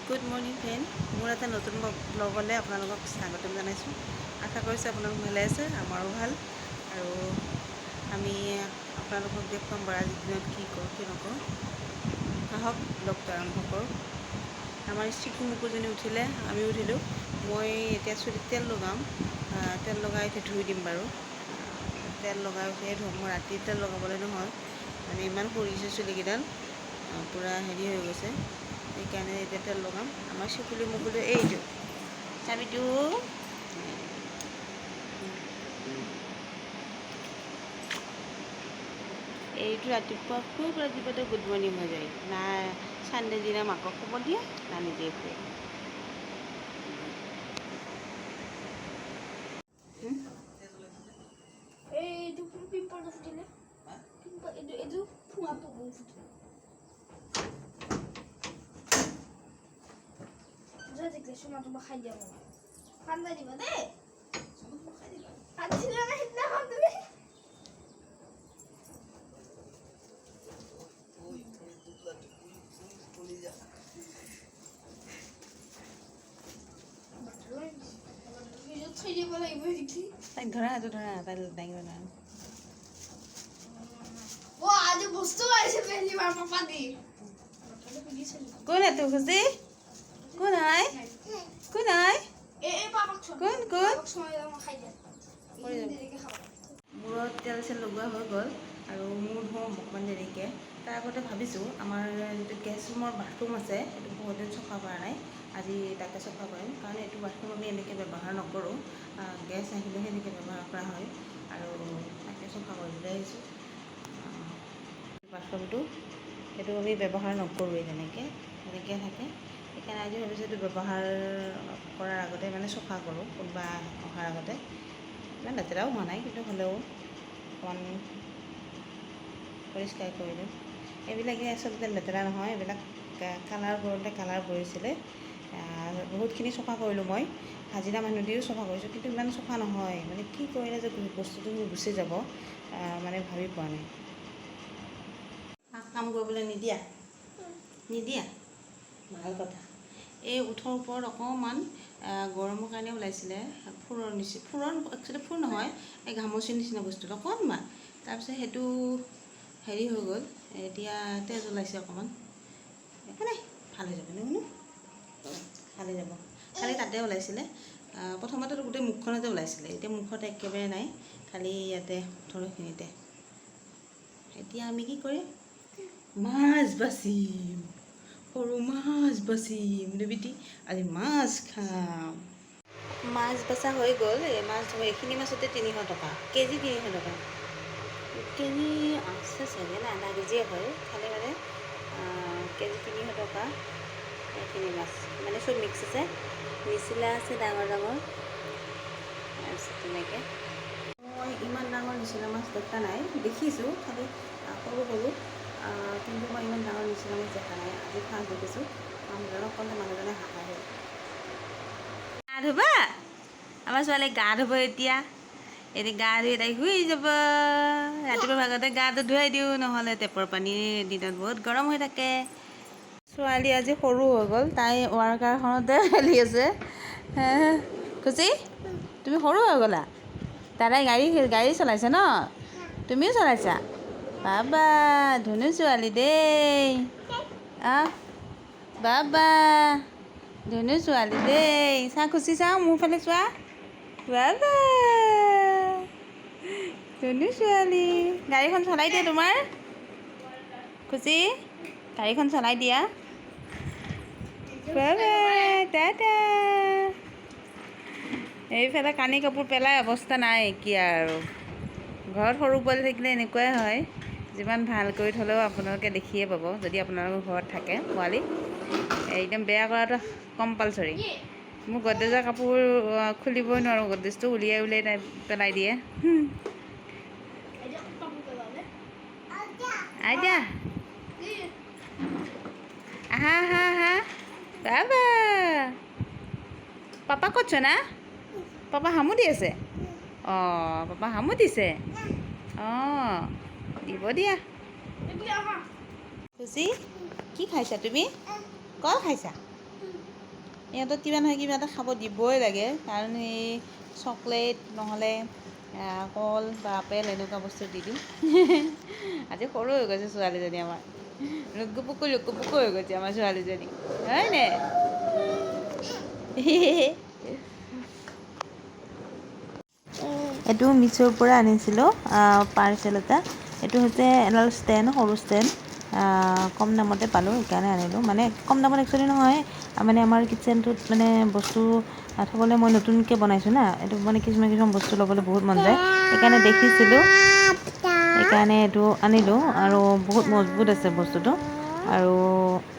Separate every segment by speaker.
Speaker 1: Good morning friend, মোৰ এটা নতুন ব্লগলৈ আপোনালোকক স্বাগতম জনাইছোঁ। আশা কৰিছোঁ আপোনালোক ভালে আছে, আমাৰো ভাল। আৰু আমি আপোনালোকক দেখুৱাম বাৰু আজিৰ দিনত কি কৰোঁ কি নকৰোঁ। আহক ব্লগটো আৰম্ভ কৰোঁ। আমাৰ চিকু মুকুজনী উঠিলে, আমি উঠিলোঁ। মই এতিয়া চুলিত তেল লগাম, তেল লগাই উঠি ধুই দিম বাৰু। তেল লগাই উঠিয়ে ধুম, মই ৰাতি তেল লগাবলৈ নহয়, মানে ইমান সৰিছে চুলিকেইডাল, পূৰা হেৰি হৈ গৈছে। সেইকাৰণে এতিয়া তেল লগাম। আমাৰ চকুলি মুকুলি এইটো চাবিটো এইটো ৰাতিপুৱা খুব ৰাতিপুৱাতে গুড মৰ্ণিং হৈ যায়। না চানডে দিনা মাকক শুব দিয়ে, না নিজে শুৱে।
Speaker 2: এইটো পিম্পল ফুটিলে, পিম্পল এইটো ফুঙা ফুটিলে। দেখলে সোমা তোমাক খাই দিয়া মোক কান্দাই দিবা দেই। কান্দিছিলা না সিদিনাখন তুমি? থৈ দিব লাগিব নেকি?
Speaker 1: তাইক ধৰা, সেইটো ধৰা, তাই দাঙিব নোৱাৰে।
Speaker 2: আজি বস্তু আহিছে পেহলি বাৰ পাপা দি।
Speaker 1: কোন এইটো খুচি? কোন হয়? কোন হয়? কোন কোন? মূৰত তেল চেল লগোৱা হৈ গ'ল আৰু মূৰ ধুওঁ অকণমান দেৰিকৈ। তাৰ আগতে ভাবিছোঁ আমাৰ যিটো গেছ ৰুমৰ বাথৰুম আছে, সেইটো বহুত দিন চফা কৰা নাই। আজি তাকে চফা কৰিম, কাৰণ এইটো বাথৰুম আমি এনেকৈ ব্যৱহাৰ নকৰোঁ। গেছ আহিলেহে এনেকৈ ব্যৱহাৰ কৰা হয়, আৰু তাকে চফা কৰিবলৈ আহিছোঁ। বাথৰুমটো সেইটো আমি ব্যৱহাৰ নকৰোঁৱেই, তেনেকৈ থাকে। সেইকাৰণে আজি ভাবিছোঁ এইটো ব্যৱহাৰ কৰাৰ আগতে মানে চফা কৰোঁ, কোনোবা অহাৰ আগতে। ইমান লেতেৰাও হোৱা নাই, কিন্তু হ'লেও অকণমান পৰিষ্কাৰ কৰি দিওঁ। এইবিলাকে আচলতে লেতেৰা নহয়, এইবিলাক কালাৰ কৰোঁতে কালাৰ পৰিছিলে। বহুতখিনি চফা কৰিলোঁ মই, হাজিৰা মানুহ দিও চফা কৰিছোঁ, কিন্তু ইমান চফা নহয়। মানে কি কৰিলে যে বস্তুটো গুচি যাব, মানে ভাবি পোৱা নাই। কাম কৰিবলৈ নিদিয়া ভাল কথা। এই ওঠৰ ওপৰত অকণমান গৰমৰ কাৰণে ওলাইছিলে ফুৰৰ নিচিনা, একচুৱেলি ফুৰ নহয়, এই ঘামচিৰ নিচিনা বস্তুটো অকণমান। তাৰপিছত সেইটো হেৰি হৈ গ'ল, এতিয়া তেজ ওলাইছে অকণমান। একো নাই, ভাল হৈ যাব নো, ভাল হৈ যাব। খালি তাতে ওলাইছিলে, প্ৰথমতেতো গোটেই মুখখনতে ওলাইছিলে, এতিয়া মুখত একেবাৰে নাই, খালি ইয়াতে ওঠৰখিনিতে। এতিয়া আমি কি কৰিম? মাছ বাচিম, সৰু মাছ বাচিম দেৱীটি, আজি মাছ খাম। মাছ বচা হৈ গ'ল। এই মাছ এইখিনি মাছতে 300 টকা কেজি, 300 টকা কেজি আছে চাগে, না আধা কেজিয়ে হয়, খালি মানে কেজি 300 টকা। এইখিনি মাছ মানে চব মিক্স আছে, নিচিলা আছে ডাঙৰ ডাঙৰ, তাৰপিছত তেনেকৈ। মই ইমান ডাঙৰ নিচিলা মাছ দেখা নাই, দেখিছোঁ খালি সৰু সৰু, কিন্তু মই ইমান ডাঙৰ নিচিনা মাছ দেখা নাই, আজি ফাৰ্ষ্ট দেখিছোঁ। মানুহজনক ক'লে মানুহজনে হাঁহে। গা ধুবা? আমাৰ ছোৱালীয়ে গা ধুব এতিয়া গা ধুই তাই শুই যাব। ৰাতিপুৱা ভাগতে গাটো ধুৱাই দিওঁ, নহ'লে টেপৰ পানী দিনত বহুত গৰম হৈ থাকে। ছোৱালী আজি সৰু হৈ গ'ল, তাই ৱাৰ্কাৰখনতে খেলি আছে। খুচি, তুমি সৰু হৈ গ'লা? দাদাই গাড়ী চলাইছে ন? তুমিও চলাইছা? বাবা ধুনু ছোৱালী দেই, বাবা ধুনু ছোৱালী দেই। চা খুচি, চাওঁ মোৰ ফালে চোৱা, বাবা ধুনু ছোৱালী। গাড়ীখন চলাই দিয়া তোমাৰ খুচি, গাড়ীখন চলাই দিয়া। বাবা টাটা। এইফালে কানি কাপোৰ পেলাই অৱস্থা নাই কি আৰু। ঘৰত সৰু পোৱালি থাকিলে এনেকুৱাই হয়, যিমান ভাল কৰি থ'লেও আপোনালোকে দেখিয়ে পাব, যদি আপোনালোকৰ ঘৰত থাকে পোৱালি। একদম বেয়া কৰাটো কম্পালচৰি। মোৰ গড্ৰেজৰ কাপোৰ খুলিবই নোৱাৰোঁ, গড্ৰেজটো উলিয়াই তাই পেলাই দিয়ে। আইতা আহা আহা আহা, বাবা পাপা ক'ত না? পাপা হামুতি আছে। অঁ, পাপা হামুতিছে। অঁ, দিব দিয়া। খুচি, কি খাইছা তুমি? কল খাইছা? ইহঁতক কিবা নহয় কিবা এটা খাব দিবই লাগে, কাৰণ এই চকলেট নহ'লে কল বা আপেল এনেকুৱা বস্তু দি দিওঁ। আজি সৰু হৈ গৈছে ছোৱালীজনী আমাৰ, লুকুপুকু হৈ গৈছে আমাৰ ছোৱালীজনী, হয়নে? এইটো মিছ'ৰ পৰা আনিছিলোঁ পাৰ্চেল এটা। এইটো হৈছে এডাল ষ্টেণ্ড, সৰু ষ্টেণ্ড। কম দামতে পালোঁ সেইকাৰণে আনিলোঁ, মানে কম দামত একচুৱেলি নহয়, মানে আমাৰ কিটচেনটোত মানে বস্তু থ'বলৈ মই নতুনকৈ বনাইছোঁ না, এইটো মানে কিছুমান বস্তু ল'বলৈ বহুত মন যায়, সেইকাৰণে দেখিছিলোঁ, সেইকাৰণে এইটো আনিলোঁ। আৰু বহুত মজবুত আছে বস্তুটো, আৰু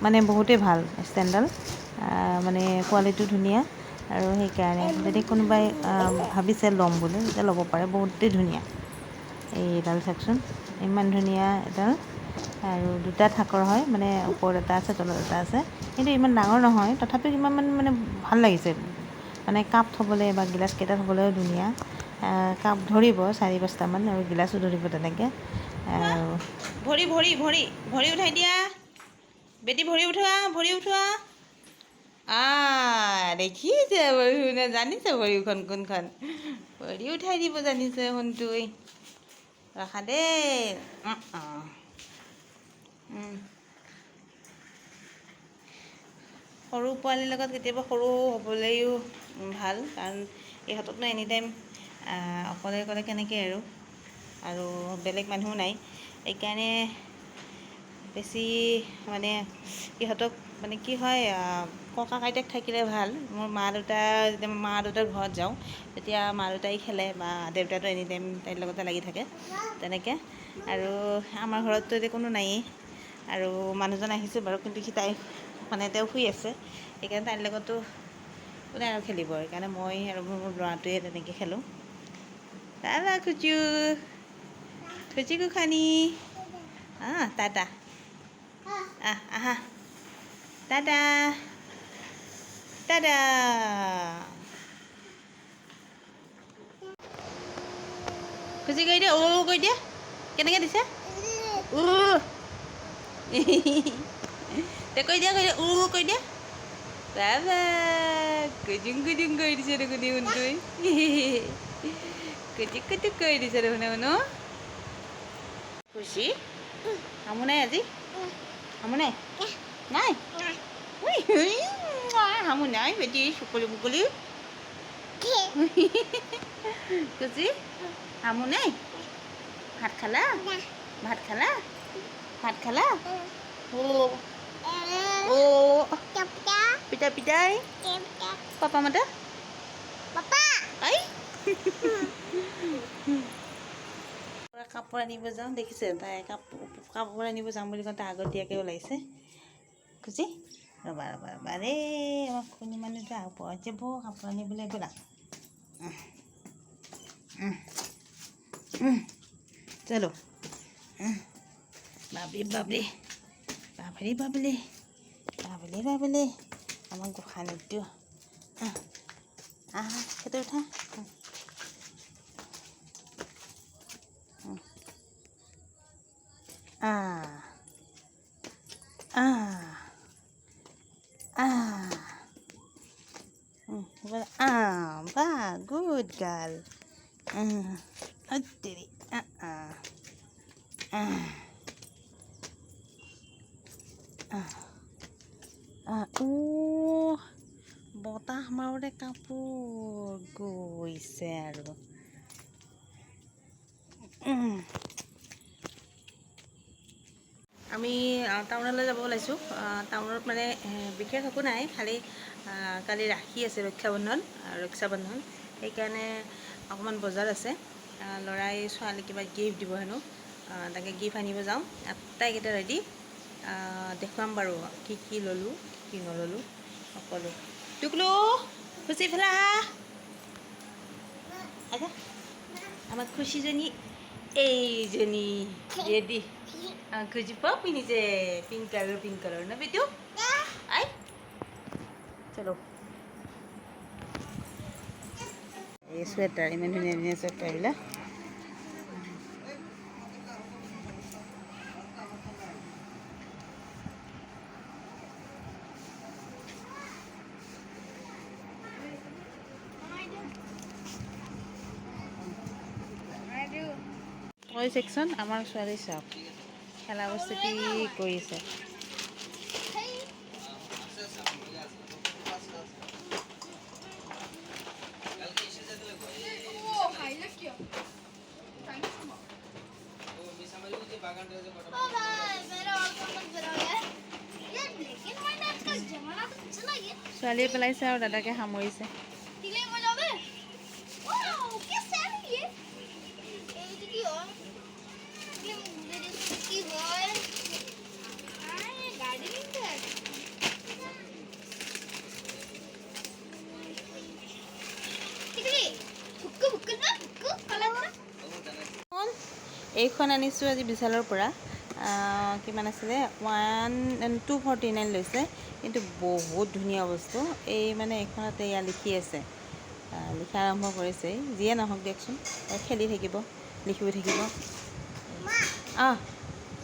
Speaker 1: মানে বহুতেই ভাল ষ্টেণ্ডডাল, মানে কোৱালিটিও ধুনীয়া। আৰু সেইকাৰণে যদি কোনোবাই ভাবিছে ল'ম বুলি তেতিয়া ল'ব পাৰে, বহুতেই ধুনীয়া। এইডাল চাওকচোন, ইমান ধুনীয়া এডাল, আৰু দুটা থাকৰ হয়, মানে ওপৰত এটা আছে তলত এটা আছে, কিন্তু ইমান ডাঙৰ নহয়, তথাপিও ইমান মানে ভাল লাগিছে, মানে কাপ থ'বলৈ বা গিলাচ কেইটা থ'বলৈও ধুনীয়া। কাপ ধৰিব 4-5টামান, আৰু গিলাচো ধৰিব তেনেকৈ। আৰু ভৰি ভৰি ভৰি ভৰি উঠাই দিয়া বেটি, ভৰি উঠোৱা, ভৰি উঠোৱা। দেখিছে শুনে, জানিছে ভৰিখন কোনখন, ভৰি উঠাই দিব জানিছে সোণটোই। ৰখা দেই। সৰু পোৱালীৰ লগত কেতিয়াবা সৰু হ'বলৈও ভাল, কাৰণ ইহঁতকনো এনিটাইম অকলে অকলে কেনেকৈ আৰু বেলেগ মানুহো নাই, সেইকাৰণে বেছি মানে ইহঁতক মানে কি হয়, ককা আইতাক থাকিলে ভাল। মোৰ মা দেউতা, যেতিয়া মা দেউতাৰ ঘৰত যাওঁ তেতিয়া মা দেউতাই খেলে, বা দেউতাটো এনিটাইম তাইৰ লগতে লাগি থাকে তেনেকৈ। আৰু আমাৰ ঘৰততো এতিয়া কোনো নায়েই, আৰু মানুহজন আহিছে বাৰু, কিন্তু তাই মানে তেওঁ শুই আছে, সেইকাৰণে তাইৰ লগতো কোনে আৰু খেলিব, সেইকাৰণে মই আৰু মোৰ ল'ৰাটোৱে তেনেকৈ খেলোঁ। দাদা খুচু খুচি কুখানি, টাটা, আহা, টাটা টাটা। খুচি কৰি দিয়া, কৰি দিয়া, কেনেকৈ দিছে, তে কৈ দিয়া কৈ দিয়া, বাবা কুজুং কুজুং কৰি দিছে দেখোন সোণটোৱে, কুটুক কুটুক কৰি দিছে দেখোন শুনো। খুচি হামো নাই আজি, হামো নাই, নাই হামো নাই বেটি, চকুলি বুকুলি। খুচি হামো নাই, ভাত খালা, ভাত খালা, ভাত খালা, পিতা পিতাই, পাপা মাতা, কাপোৰ আনিব যাওঁ, দেখিছে তাই কাপোৰ আনিব যাম বুলি কওঁতে আগতীয়াকৈ ওলাইছে। খুচি ৰ'বা ৰ'বা ৰ'বা ৰে, আমাৰ খুনি মানুহটো আগবঢ়াই যাব কাপোৰ আনিবলৈ, ব'লা। চলো, বাবলি বাবলি বাবলি বাবলি বাবলি বাবলি, আমাৰ গোসানীটো, সেইটো উঠা, বা গুড গাৰ্ল, দেৰি, বতাহ মাৰোঁতে কাপোৰ গৈছে আৰু। আমি টাউনলৈ যাব ওলাইছোঁ। টাউনত মানে বিশেষ একো নাই, খালি কালি ৰাখি আছে, ৰক্ষাবন্ধন, সেইকাৰণে অকণমান বজাৰ আছে। ল'ৰাই ছোৱালীক কিবা গিফ্ট দিব হেনো, তাকে গিফ্ট আনিব যাওঁ। আটাইকেইটা ৰেডি, দেখুৱাম বাৰু কি কি ল'লোঁ কি নল'লোঁ সকলো। টুকলু খুচি ফেলা, আহা আমাৰ খুচিজনী, এইজনী ৰেডি, খুচি পপ পিন্ধিছে, পিংক কালাৰ ন বেটু, আই চলো। এই চুৱেটাৰ, ইমান ধুনীয়া ধুনীয়া চুৱেটাৰবিলাক। টয় ছেকশ্যন আমাৰ ছোৱালী চাওক খেলা বস্তু কি কৰিছে
Speaker 2: সেই ও হাইলা কিয় ओ भाई मेरा और कौन बड़ा है ये लेकिन मैंने आजकल जमाना तो चला गया
Speaker 1: ছোৱালীয়ে পেলাইছে আৰু দাদাকে সামৰিছে
Speaker 2: दिले में जावे वाओ कैसे है ये की हो ये मेरे की हो आए गार्डनिंग कर टिकली फुक्कू फुक्कू ना फुक्कू कलर ना
Speaker 1: এইখন আনিছোঁ আজি বিশালৰ পৰা কিমান আছিলে 249 লৈছে কিন্তু বহুত ধুনীয়া বস্তু এই মানে এইখনতে এয়া লিখি আছে লিখা আৰম্ভ কৰিছে যিয়ে নহওক দিয়কচোন খেলি থাকিব লিখিব থাকিব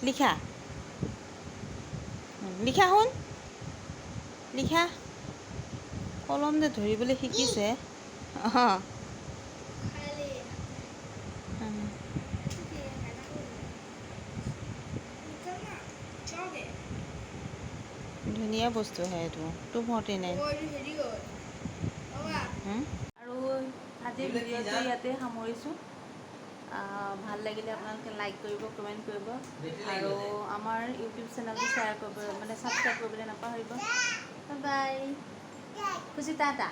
Speaker 1: লিখা লিখা শুন লিখা কলম যে ধৰিবলৈ শিকিছে ধুনীয়া বস্তু হয় এইটো 249 আৰু আজিৰ ভিডিঅ'টো ইয়াতে সামৰিছোঁ ভাল লাগিলে আপোনালোকে লাইক কৰিব কমেণ্ট কৰিব আৰু আমাৰ ইউটিউব চেনেলটো শ্বেয়াৰ কৰিব মানে ছাবস্ক্ৰাইব কৰিবলৈ নাপাহৰিব বাই খুচি টাটা